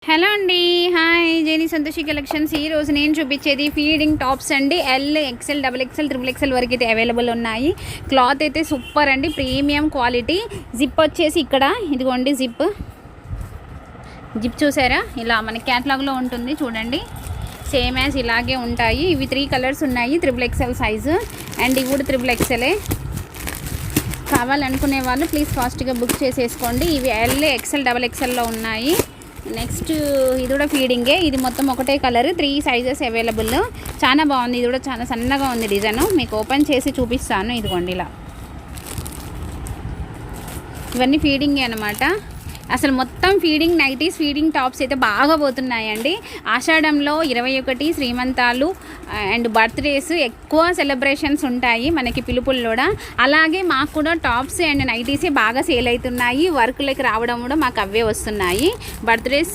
Hello అండి, hi. Jenny Santoshi collections. ఈరోజు నేను చూపించేది ఫీడింగ్ టాప్స్ అండి. L, XL, double XL, triple XL వరకు అయితే అవైలబుల్ ఉన్నాయి. క్లాత్ అయితే సూపర్ అండి, ప్రీమియం క్వాలిటీ. జిప్ వచ్చేసి ఇక్కడ ఇదిగోండి, జిప్ చూసారా, ఇలా మన క్యాటలాగ్లో ఉంటుంది చూడండి. సేమ్ యాజ్ ఇలాగే ఉంటాయి. ఇవి 3 కలర్స్ ఉన్నాయి, ట్రిపుల్ ఎక్సెల్ సైజు. అండ్ ఇవి కూడా ట్రిపుల్ ఎక్సెలే. కావాలనుకునే వాళ్ళు ప్లీజ్ ఫాస్ట్గా బుక్ చేసేసుకోండి. ఇవి ఎల్, ఎక్సెల్, డబుల్ ఎక్సెల్లో ఉన్నాయి. నెక్స్ట్ ఇది కూడా ఫీడింగే. ఇది మొత్తం ఒకటే కలర్, 3 సైజెస్ అవైలబుల్. చాలా బాగుంది. ఇది కూడా చాలా సన్నగా ఉంది డిజైన్. మీకు ఓపెన్ చేసి చూపిస్తాను. ఇదిగోండి ఇలా. ఇవన్నీ ఫీడింగే అనమాట. అసలు మొత్తం ఫీడింగ్ నైటీస్, ఫీడింగ్ టాప్స్ అయితే బాగా పోతున్నాయండి. ఆషాఢంలో 21 శ్రీమంతాలు అండ్ బర్త్డేస్ ఎక్కువ సెలబ్రేషన్స్ ఉంటాయి మనకి పిలుపుల్లో కూడా. అలాగే మాకు కూడా టాప్స్ అండ్ నైటీసే బాగా సేల్ అవుతున్నాయి. వర్క్లకి రావడం కూడా మాకు అవే వస్తున్నాయి. బర్త్డేస్